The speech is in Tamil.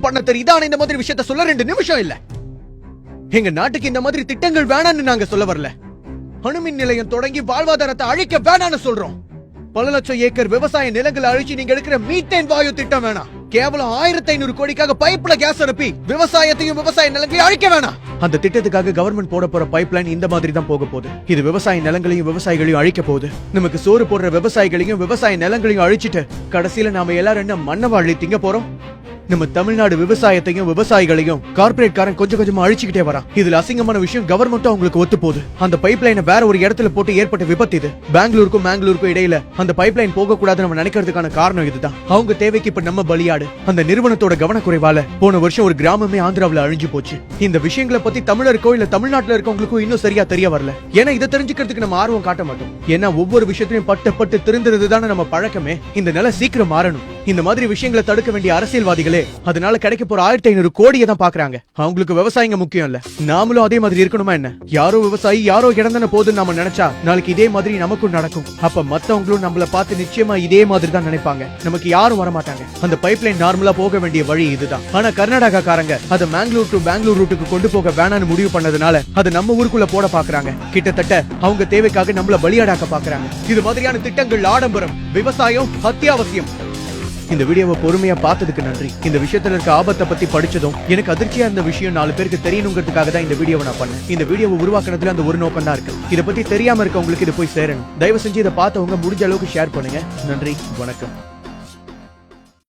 பண்ண தெரியுதா? இந்த மாதிரி விஷயத்த சொல்ல 2 நிமிஷம் இல்ல. எங்க நாட்டுக்கு இந்த மாதிரி திட்டங்கள் வேணான்னு நாங்க சொல்ல வரல. அணுமின் நிலையம் தொடங்கி வாழ்வாதாரத்தை அழிக்க வேணான்னு சொல்றோம். பல லட்சம் ஏக்கர் விவசாய நிலங்களை அழிச்சு நீங்க எடுக்கிற மீத்தேன் வாயு திட்டம் வேணாம். கேவலம் 1500 கோடிக்காக பைப்ல கேஸ் அனுப்பி விவசாயத்தையும் விவசாய நிலங்களையும் அழிக்க வேணாம். அந்த திட்டத்துக்காக கவர்மெண்ட் போட போற பைப்லைன் இந்த மாதிரி தான் போக போகுது. இது விவசாய நிலங்களையும் விவசாயிகளையும் அழிக்க போகுது. நமக்கு சோறு போடுற விவசாயிகளையும் விவசாய நிலங்களையும் அழிச்சிட்டு கடைசியில நாம எல்லாரும் என்ன மண்ணவாழி திங்க போறோம்? நம்ம தமிழ்நாடு விவசாயத்தையும் விவசாயிகளையும் கார்பரேட்காரன் கொஞ்சம் கொஞ்சமா அழிச்சுக்கிட்டே வரான். இதுல அசிங்கமான விஷயம், கவர்மெண்ட்டும் அவங்களுக்கு ஒத்து போகுது. அந்த பைப்லைனை வேற ஒரு இடத்துல போட்டு ஏற்பட்ட விபத்து இது. பெங்களூருக்கும் இடையில அந்த பைப்லைன் போக கூடாது நம்ம நினைக்கிறதுக்கான காரணம் இதுதான். அவங்க தேவைக்கு இப்ப நம்ம பலியாடு. அந்த நிறுவனத்தோட கவனக்குறைவால போன வருஷம் ஒரு கிராமமே ஆந்திராவில் அழிஞ்சு போச்சு. இந்த விஷயங்களை பத்தி தமிழருக்கோ இல்ல தமிழ்நாட்டுல இருக்கவங்களுக்கும் இன்னும் சரியா தெரிய வரல. ஏன்னா இதை தெரிஞ்சுக்கிறதுக்கு நம்ம ஆர்வம் காட்ட மாட்டோம். ஏன்னா ஒவ்வொரு விஷயத்திலையும் பட்டு திருந்துறது தானே நம்ம பழக்கமே. இந்த நிலை சீக்கிரம் மாறணும். இந்த மாதிரி விஷயங்களை தடுக்க வேண்டிய அரசியல்வாதிகளே அதனால கிடைக்க போற 1500 கோடியை தான் பாக்குறாங்க. அவங்களுக்கு விவசாயிங்க முக்கியம் இல்ல. நாமளும் அதே மாதிரி இருக்கணுமா என்ன? யாரோ விவசாயி யாரோ இடந்தன போதுன்னு நாம நினைச்சா நாளைக்கு இதே மாதிரி நமக்கும் நடக்கும். அப்ப மத்தவங்களும் நம்மள பார்த்து நிச்சயமா இதே மாதிரி தான் நினைப்பாங்க. நமக்கு யாரும் வரமாட்டாங்க. அந்த பைப்லைன் நார்மலா போக வேண்டிய வழி இதுதான். ஆனா கர்நாடகா காரங்க அதை மேங்களூர் டு பெங்களூர் ரூட்டுக்கு கொண்டு போக வேணான்னு முடிவு பண்ணதுனால அதை நம்ம ஊருக்குள்ள போட பாக்குறாங்க. கிட்டத்தட்ட அவங்க தேவைக்காக நம்மள பலியாடாக்க பாக்குறாங்க. இது மாதிரியான திட்டங்கள் ஆடம்பரம், விவசாயம் அத்தியாவசியம். இந்த வீடியோவை பொறுமையா பார்த்ததுக்கு நன்றி. இந்த விஷயத்துல இருக்க ஆபத்தை பத்தி படிச்சதும் எனக்கு அதிர்ச்சியா இருந்த விஷயம் 4 பேருக்கு தெரியணுங்கிறதுக்காக தான் இந்த வீடியோவை நான் பண்ணேன். இந்த வீடியோவை உருவாக்குனதுல அந்த ஒரு நோக்கம் தான் இருக்கு. இதை பத்தி தெரியாம இருக்கவங்களுக்கு இது போய் சேரணும். தயவு செஞ்சு இதை பார்த்தவங்க முடிஞ்ச அளவுக்கு ஷேர் பண்ணுங்க. நன்றி, வணக்கம்.